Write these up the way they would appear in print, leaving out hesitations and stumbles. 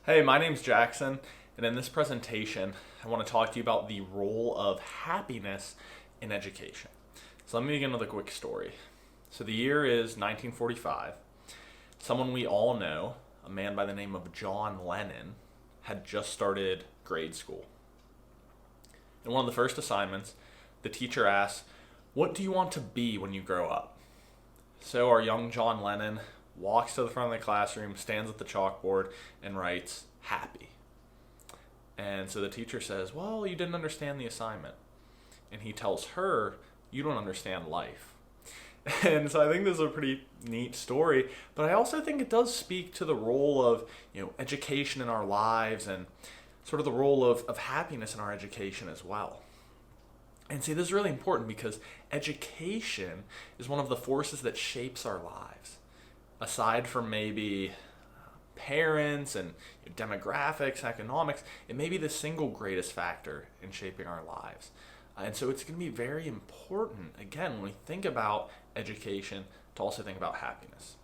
Hey, my name's Jackson, and in this presentation, I want to talk to you about the role of happiness in education. So let me begin with a quick story. So the year is 1945. Someone we all know, a man by the name of John Lennon, had just started grade school. In one of the first assignments, the teacher asks, "What do you want to be when you grow up?" So our young John Lennon walks to the front of the classroom, stands at the chalkboard, and writes, "Happy." And so the teacher says, "Well, you didn't understand the assignment." And he tells her, "You don't understand life." And so I think this is a pretty neat story, but I also think it does speak to the role of, education in our lives and sort of the role of happiness in our education as well. And see, this is really important because education is one of the forces that shapes our lives. Aside from maybe parents and demographics, economics, it may be the single greatest factor in shaping our lives. And so it's going to be very important, again, when we think about education, to also think about happiness.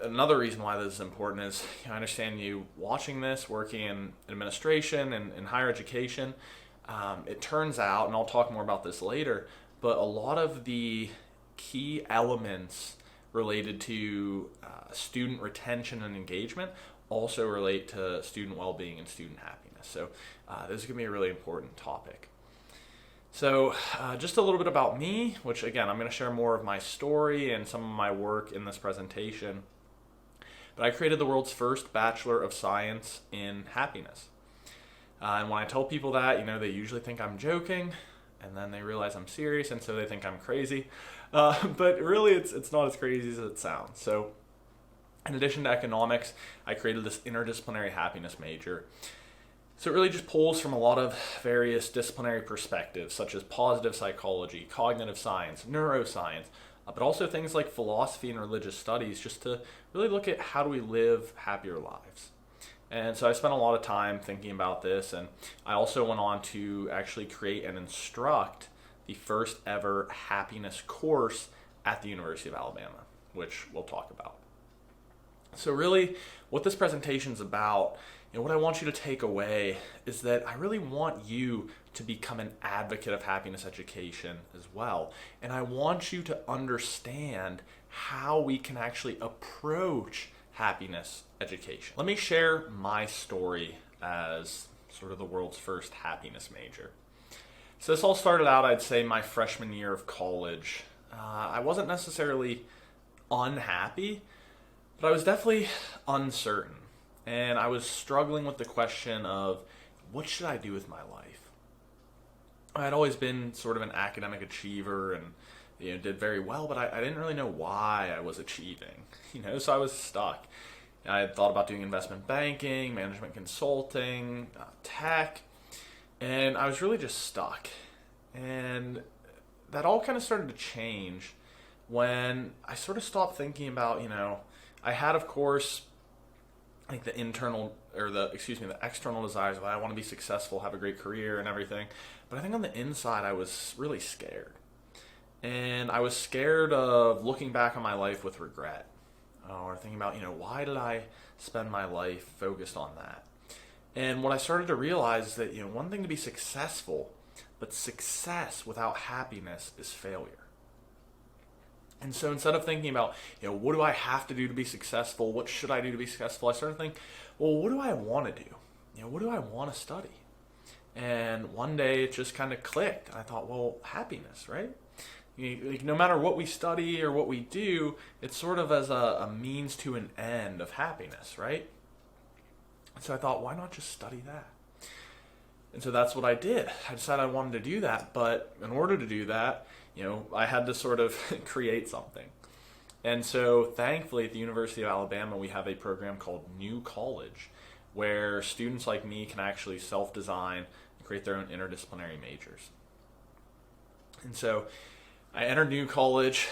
Another reason why this is important is, I understand you watching this, working in administration and in higher education, it turns out, and I'll talk more about this later, but a lot of the key elements related to student retention and engagement also relate to student well-being and student happiness. So this is going to be a really important topic. So just a little bit about me, which again, I'm going to share more of my story and some of my work in this presentation. But I created the world's first Bachelor of Science in Happiness. And when I tell people that, they usually think I'm joking, and then they realize I'm serious, and so they think I'm crazy. But really, it's not as crazy as it sounds. So in addition to economics, I created this interdisciplinary happiness major. So it really just pulls from a lot of various disciplinary perspectives, such as positive psychology, cognitive science, neuroscience, but also things like philosophy and religious studies, just to really look at how do we live happier lives. And so I spent a lot of time thinking about this, and I also went on to actually create and instruct the first ever happiness course at the University of Alabama, which we'll talk about. So really, what this presentation is about, what I want you to take away is that I really want you to become an advocate of happiness education as well. And I want you to understand how we can actually approach happiness education. Let me share my story as sort of the world's first happiness major. So this all started out, I'd say, my freshman year of college. I wasn't necessarily unhappy, but I was definitely uncertain. And I was struggling with the question of, what should I do with my life? I had always been sort of an academic achiever and did very well, but I didn't really know why I was achieving, so I was stuck. I had thought about doing investment banking, management consulting, tech, and I was really just stuck. And that all kind of started to change when I sort of stopped thinking about, I had, of course, like the external desires of I want to be successful, have a great career and everything. But I think on the inside, I was really scared. And I was scared of looking back on my life with regret, or thinking about, why did I spend my life focused on that? And what I started to realize is that, one thing to be successful, but success without happiness is failure. And so instead of thinking about, what do I have to do to be successful? What should I do to be successful? I started thinking, well, what do I want to do? What do I want to study? And one day it just kind of clicked. And I thought, well, happiness, right? No matter what we study or what we do, it's sort of as a means to an end of happiness, right? So I thought, why not just study that? And so that's what I did. I decided I wanted to do that, but in order to do that, I had to sort of create something. And so thankfully at the University of Alabama, we have a program called New College, where students like me can actually self-design and create their own interdisciplinary majors. And so I entered New College,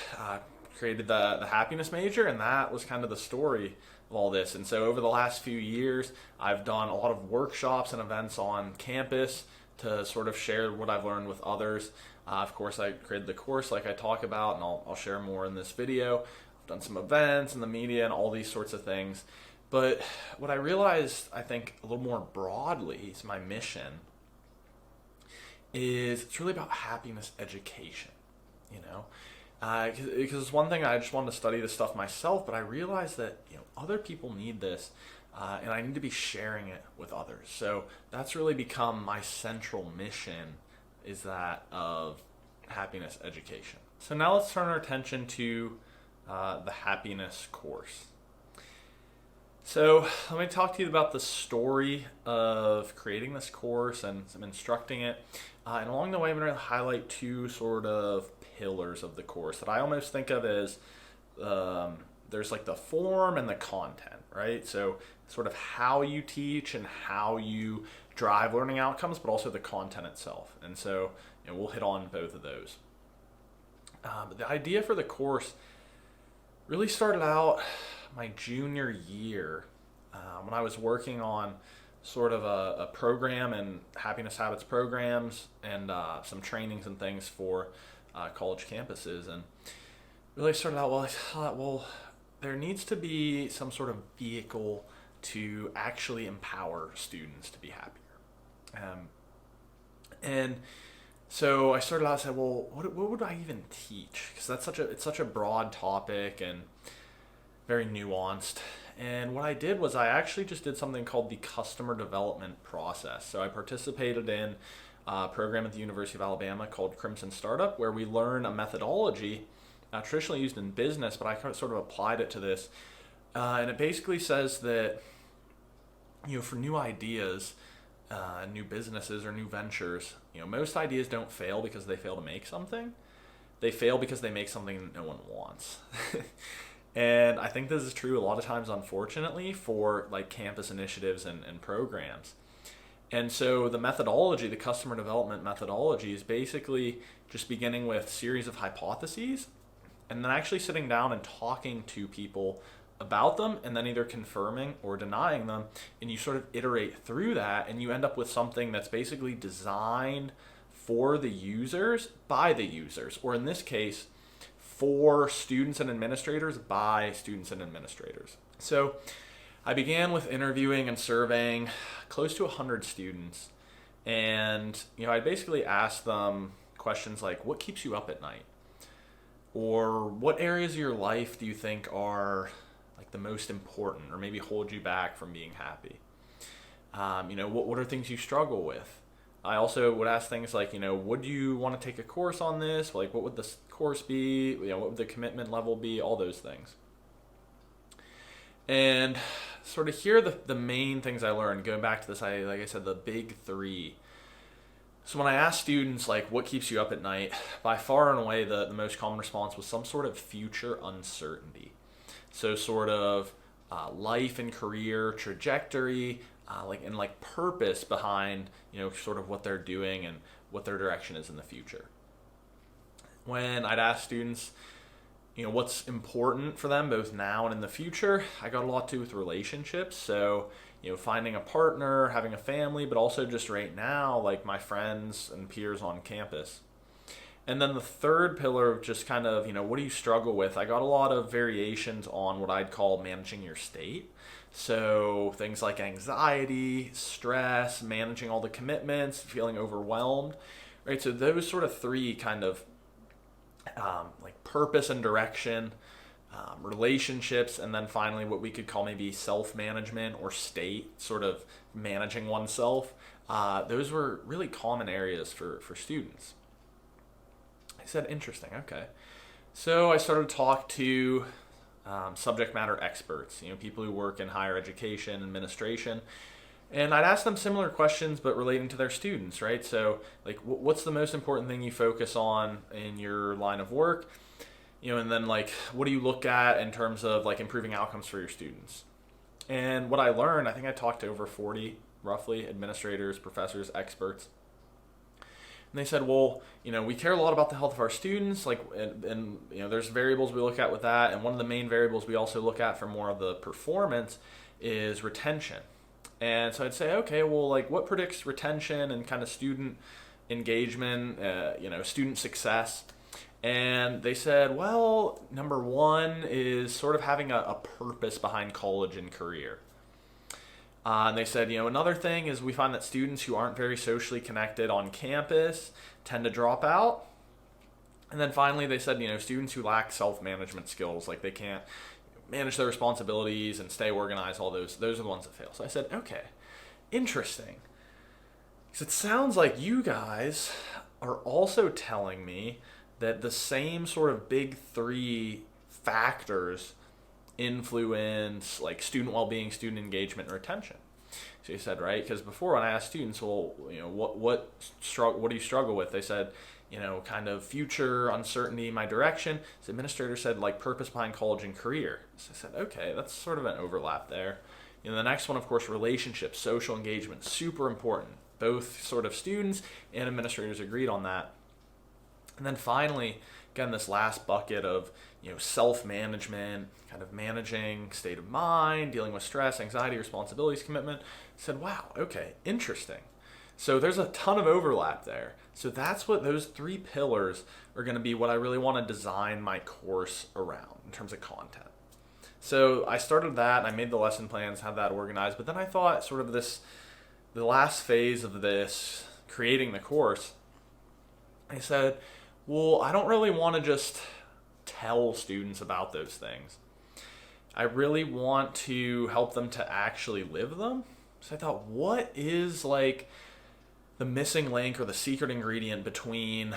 created the happiness major, and that was kind of the story of all this. And so over the last few years, I've done a lot of workshops and events on campus to sort of share what I've learned with others. Of course, I created the course like I talk about, and I'll share more in this video. I've done some events in the media and all these sorts of things. But what I realized, I think, a little more broadly is my mission is it's really about happiness education, you know? Because it's one thing I just wanted to study this stuff myself, but I realized that other people need this, and I need to be sharing it with others. So that's really become my central mission, is that of happiness education. So now let's turn our attention to the happiness course. So let me talk to you about the story of creating this course and some instructing it. And along the way, I'm going to highlight two sort of pillars of the course that I almost think of as there's like the form and the content, right? So sort of how you teach and how you drive learning outcomes, but also the content itself. And so we'll hit on both of those. But the idea for the course really started out my junior year when I was working on sort of a program and happiness habits programs and some trainings and things for college campuses. And really started out, I thought, well, there needs to be some sort of vehicle to actually empower students to be happier. And so I started out and said, well, what would I even teach? Because it's such a broad topic and very nuanced. And what I did was I actually just did something called the customer development process. So I participated in a program at the University of Alabama called Crimson Startup, where we learn a methodology traditionally used in business, but I sort of applied it to this. And it basically says that, for new ideas, new businesses or new ventures, most ideas don't fail because they fail to make something. They fail because they make something no one wants. And I think this is true a lot of times, unfortunately, for like campus initiatives and programs. And so the methodology, the customer development methodology, is basically just beginning with a series of hypotheses and then actually sitting down and talking to people about them and then either confirming or denying them. And you sort of iterate through that and you end up with something that's basically designed for the users by the users, or in this case, for students and administrators by students and administrators. So I began with interviewing and surveying close to 100 students. And, I basically asked them questions like, what keeps you up at night? Or what areas of your life do you think are like the most important or maybe hold you back from being happy? What are things you struggle with? I also would ask things like, would you want to take a course on this? Like, what would the course be? What would the commitment level be? All those things. And sort of here are the main things I learned. Going back to this, like I said, the big three. So when I asked students, like, what keeps you up at night? By far and away, the most common response was some sort of future uncertainty. So sort of life and career trajectory, like purpose behind, sort of what they're doing and what their direction is in the future. When I'd ask students, what's important for them both now and in the future, I got a lot to do with relationships. So, finding a partner, having a family, but also just right now, like my friends and peers on campus. And then the third pillar of just kind of, what do you struggle with? I got a lot of variations on what I'd call managing your state. So things like anxiety, stress, managing all the commitments, feeling overwhelmed, right? So those sort of three kind of like purpose and direction, relationships, and then finally what we could call maybe self-management or state, sort of managing oneself. Those were really common areas for students. I said, interesting, okay. So I started to talk to subject matter experts, people who work in higher education, administration, and I'd ask them similar questions, but relating to their students, right? So, like, what's the most important thing you focus on in your line of work? And then, like, what do you look at in terms of, like, improving outcomes for your students? And what I learned, I think I talked to over 40, roughly, administrators, professors, experts. And they said, well, we care a lot about the health of our students, like, and there's variables we look at with that. And one of the main variables we also look at for more of the performance is retention. And so I'd say, okay, well, like, what predicts retention and kind of student engagement, student success? And they said, well, number one is sort of having a purpose behind college and career. And they said, another thing is we find that students who aren't very socially connected on campus tend to drop out. And then finally, they said, students who lack self-management skills, like they can't manage their responsibilities and stay organized, all those are the ones that fail. So I said, okay, interesting. Because it sounds like you guys are also telling me that the same sort of big three factors influence like student well-being, student engagement, and retention. So you said, right? Because before when I asked students, well, what do you struggle with? They said, kind of future uncertainty, my direction. So administrator said like purpose behind college and career. So I said, okay, that's sort of an overlap there. The next one, of course, relationships, social engagement, super important. Both sort of students and administrators agreed on that. And then finally, again, this last bucket of self-management, kind of managing state of mind, dealing with stress, anxiety, responsibilities, commitment. I said, wow, okay, interesting. So there's a ton of overlap there. So that's what those three pillars are going to be what I really want to design my course around in terms of content. So I started that, and I made the lesson plans, had that organized, but then I thought sort of the last phase of this, creating the course, I said, well, I don't really want to just tell students about those things. I really want to help them to actually live them. So I thought, what is like the missing link or the secret ingredient between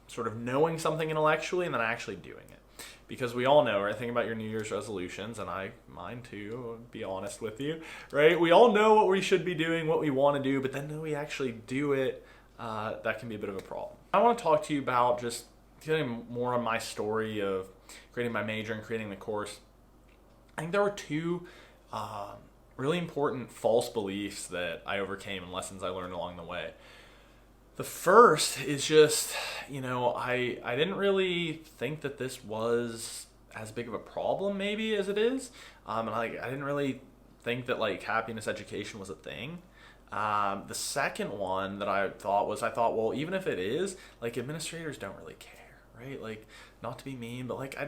sort of knowing something intellectually and then actually doing it? Because we all know, right? Think about your New Year's resolutions, and mine too, I'll be honest with you, right? We all know what we should be doing, what we want to do, but then when we actually do it, that can be a bit of a problem. I want to talk to you about just getting more on my story of creating my major and creating the course. I think there were two really important false beliefs that I overcame and lessons I learned along the way. The first is just, I didn't really think that this was as big of a problem maybe as it is. And I didn't really think that like happiness education was a thing. The second one that I thought, well, even if it is, like administrators don't really care, right? Like, not to be mean, but like, I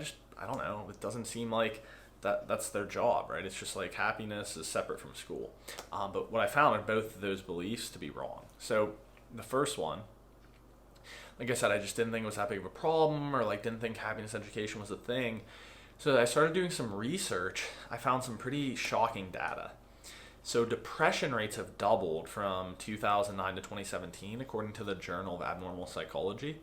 don't know. It doesn't seem like that's their job, right? It's just like happiness is separate from school. But what I found are both of those beliefs to be wrong. So the first one, like I said, I just didn't think it was that big of a problem, or like didn't think happiness education was a thing. So I started doing some research. I found some pretty shocking data. So depression rates have doubled from 2009 to 2017, according to the Journal of Abnormal Psychology.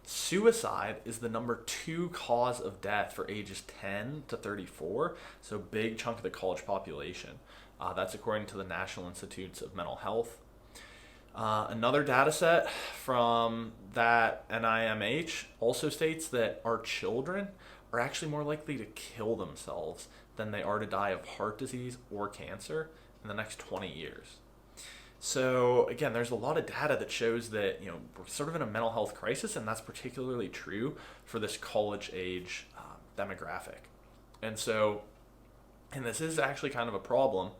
Suicide is the number 2 cause of death for ages 10 to 34, so big chunk of the college population. That's according to the National Institutes of Mental Health. Another data set from that NIMH also states that our children are actually more likely to kill themselves than they are to die of heart disease or cancer in the next 20 years. So again, there's a lot of data that shows that we're sort of in a mental health crisis, and that's particularly true for this college age demographic. And this is actually kind of a problem.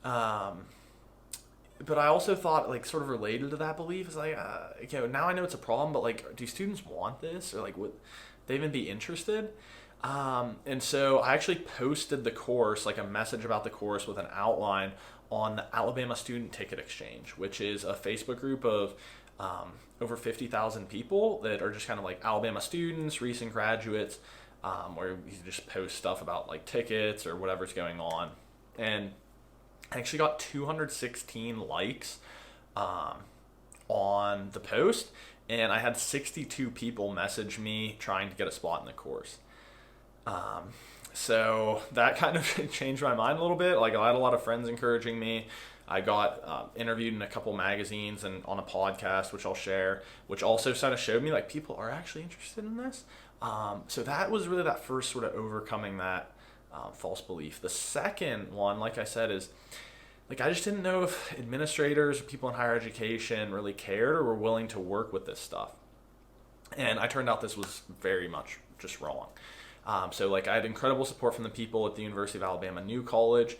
But I also thought, like, sort of related to that belief is like, now I know it's a problem, but like, do students want this, or like, would they even be interested? And so I actually posted the course, like a message about the course with an outline on the Alabama Student Ticket Exchange, which is a Facebook group of over 50,000 people that are just kind of like Alabama students, recent graduates, where you just post stuff about like tickets or whatever's going on. And I actually got 216 likes on the post, and I had 62 people message me trying to get a spot in the course. So that kind of changed my mind a little bit. Like, I had a lot of friends encouraging me. I got interviewed in a couple magazines and on a podcast, which I'll share, which also sort of showed me like people are actually interested in this. So that was really that first sort of overcoming that false belief. The second one, like I said, is like I just didn't know if administrators or people in higher education really cared or were willing to work with this stuff. And I turned out this was very much just wrong. So like I had incredible support from the people at the University of Alabama New College,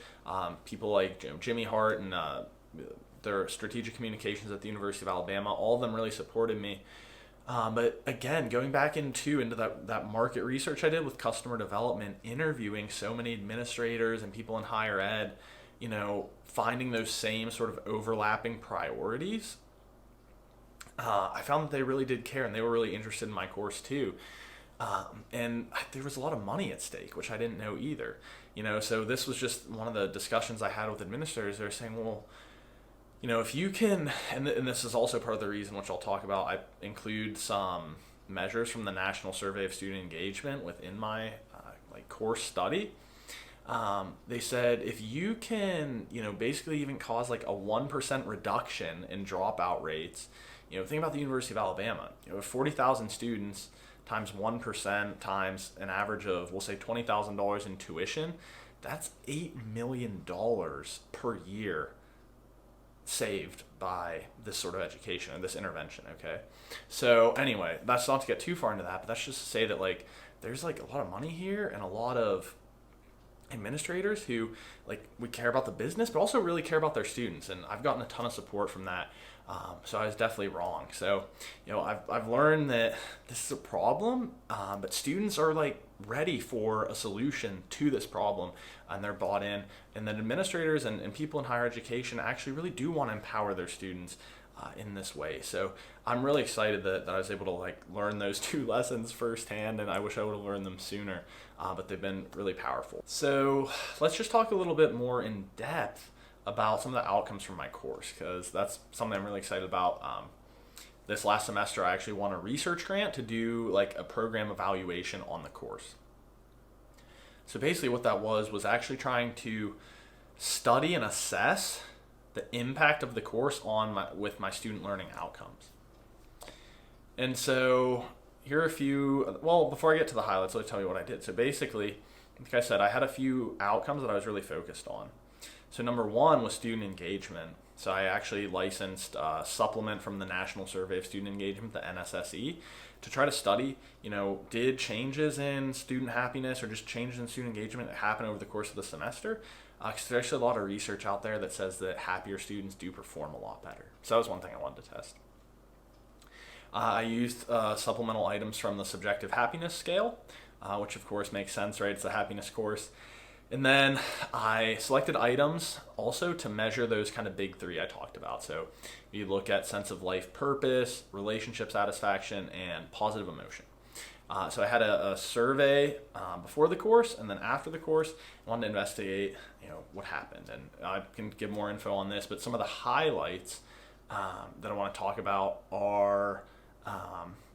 people like Jimmy Hart and their strategic communications at the University of Alabama. All of them really supported me. But again, going back into that market research I did with customer development, interviewing so many administrators and people in higher ed, finding those same sort of overlapping priorities, I found that they really did care and they were really interested in my course too. And there was a lot of money at stake, which I didn't know either. So this was just one of the discussions I had with administrators. They were saying, well, if you can, and this is also part of the reason, which I'll talk about, I include some measures from the National Survey of Student Engagement within my course study. They said if you can, basically even cause like a 1% reduction in dropout rates, think about the University of Alabama, 40,000 students times 1% times an average of, we'll say $20,000 in tuition, that's $8 million per year saved by this sort of education or this intervention. Okay, so anyway, that's not to get too far into that, but that's just to say that there's a lot of money here and a lot of administrators who we care about the business but also really care about their students, and I've gotten a ton of support from that. So I was definitely wrong. So I've learned that this is a problem, but students are ready for a solution to this problem, and they're bought in, and then administrators and people in higher education actually really do want to empower their students in this way. So I'm really excited that I was able to learn those two lessons firsthand, and I wish I would have learned them sooner, but they've been really powerful. So let's just talk a little bit more in depth about some of the outcomes from my course, because that's something I'm really excited about. This last semester I actually won a research grant to do a program evaluation on the course. So basically what that was actually trying to study and assess the impact of the course with my student learning outcomes. And so here are a few, well, before I get to the highlights, let me tell you what I did. So basically, like I said, I had a few outcomes that I was really focused on. So number one was student engagement. So I actually licensed a supplement from the National Survey of Student Engagement, the NSSE, to try to study, did changes in student happiness or just changes in student engagement happen over the course of the semester? Because there's actually a lot of research out there that says that happier students do perform a lot better. So that was one thing I wanted to test. I used supplemental items from the subjective happiness scale, which of course makes sense, right? It's a happiness course. And then I selected items also to measure those kind of big three I talked about. So you look at sense of life purpose, relationship satisfaction, and positive emotion. So I had a survey before the course, and then after the course, I wanted to investigate, what happened. And I can give more info on this, but some of the highlights that I want to talk about are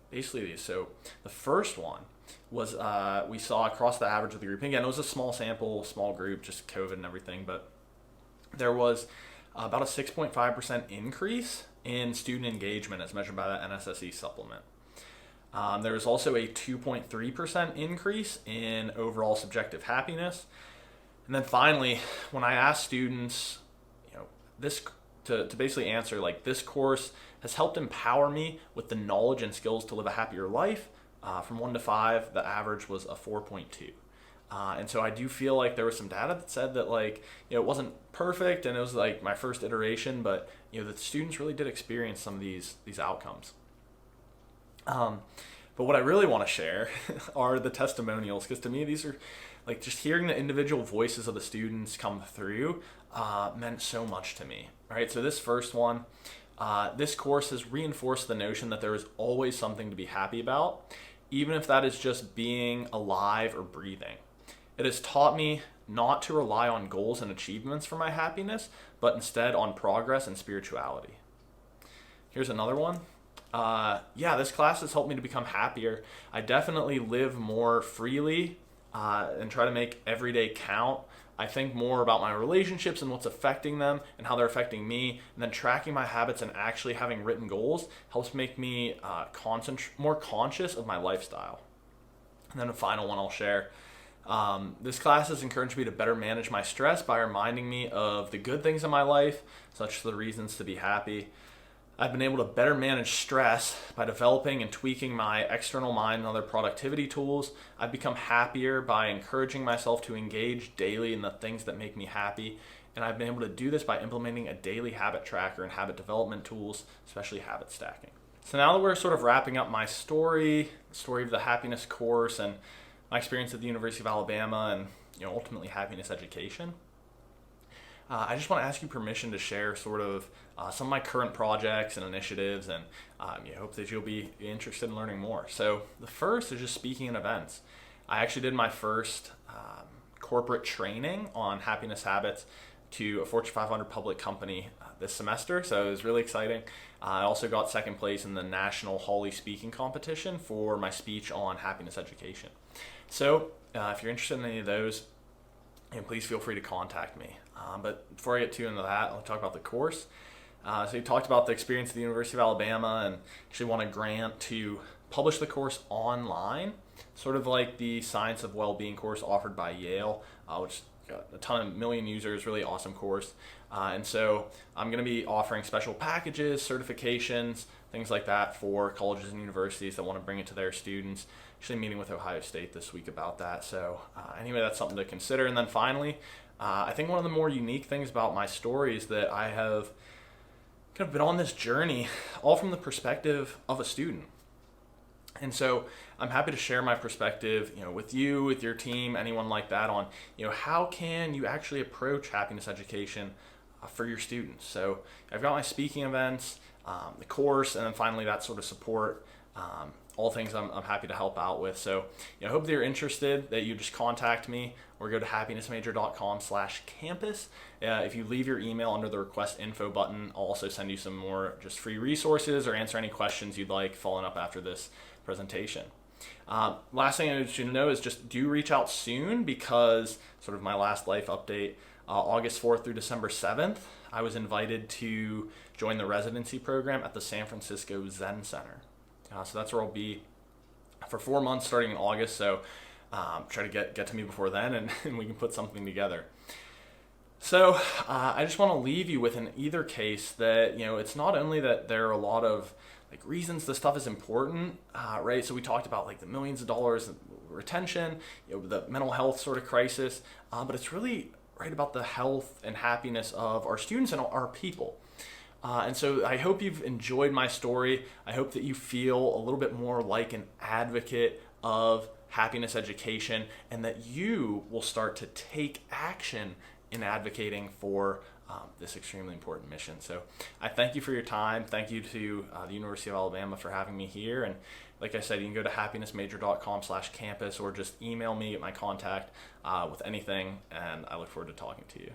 basically these. So the first one was we saw across the average of the group. And again, it was a small sample, small group, just COVID and everything, but there was about a 6.5% increase in student engagement as measured by the NSSE supplement. There was also a 2.3% increase in overall subjective happiness. And then finally, when I asked students, this to basically answer this course has helped empower me with the knowledge and skills to live a happier life. From 1 to 5, the average was a 4.2. And so I do feel like there was some data that said that it wasn't perfect and it was my first iteration, but the students really did experience some of these outcomes. But what I really want to share are the testimonials, because to me these are just hearing the individual voices of the students come through meant so much to me. All right, so this first one, this course has reinforced the notion that there is always something to be happy about, even if that is just being alive or breathing. It has taught me not to rely on goals and achievements for my happiness, but instead on progress and spirituality. Here's another one. This class has helped me to become happier. I definitely live more freely and try to make every day count. I think more about my relationships and what's affecting them and how they're affecting me. And then tracking my habits and actually having written goals helps make me more conscious of my lifestyle. And then the final one I'll share. This class has encouraged me to better manage my stress by reminding me of the good things in my life, such as the reasons to be happy. I've been able to better manage stress by developing and tweaking my external mind and other productivity tools. I've become happier by encouraging myself to engage daily in the things that make me happy. And I've been able to do this by implementing a daily habit tracker and habit development tools, especially habit stacking. So now that we're sort of wrapping up my story, the story of the happiness course and my experience at the University of Alabama and ultimately happiness education, I just want to ask you permission to share sort of some of my current projects and initiatives, and hope that you'll be interested in learning more. So the first is just speaking in events. I actually did my first corporate training on happiness habits to a Fortune 500 public company this semester, so it was really exciting. I also got second place in the National Hawley Speaking Competition for my speech on happiness education. So if you're interested in any of those, please feel free to contact me. But before I get too into that, I'll talk about the course. So you talked about the experience at the University of Alabama and actually won a grant to publish the course online, sort of like the Science of Wellbeing course offered by Yale, which got a ton of million users, really awesome course. And so I'm going to be offering special packages, certifications, things like that for colleges and universities that want to bring it to their students. Actually meeting with Ohio State this week about that. So anyway, that's something to consider. And then finally, I think one of the more unique things about my story is that I have kind of been on this journey all from the perspective of a student. And so I'm happy to share my perspective, with you, with your team, anyone like that on, how can you actually approach happiness education for your students. So I've got my speaking events, the course, and then finally that sort of support, all things I'm happy to help out with. So I hope that you're interested, that you just contact me or go to happinessmajor.com/campus. If you leave your email under the request info button, I'll also send you some more just free resources or answer any questions you'd like following up after this presentation. Last thing I want you to know is just do reach out soon, because sort of my last life update, August 4th through December 7th, I was invited to join the residency program at the San Francisco Zen Center. So that's where I'll be for 4 months starting in August. So try to get to me before then, and we can put something together. So I just want to leave you with, in either case, that it's not only that there are a lot of reasons this stuff is important, right? So we talked about the millions of dollars of retention, the mental health sort of crisis, but it's really right about the health and happiness of our students and our people. And so I hope you've enjoyed my story. I hope that you feel a little bit more like an advocate of happiness education, and that you will start to take action in advocating for this extremely important mission. So I thank you for your time. Thank you to the University of Alabama for having me here. And like I said, you can go to happinessmajor.com/campus or just email me at my contact with anything, and I look forward to talking to you.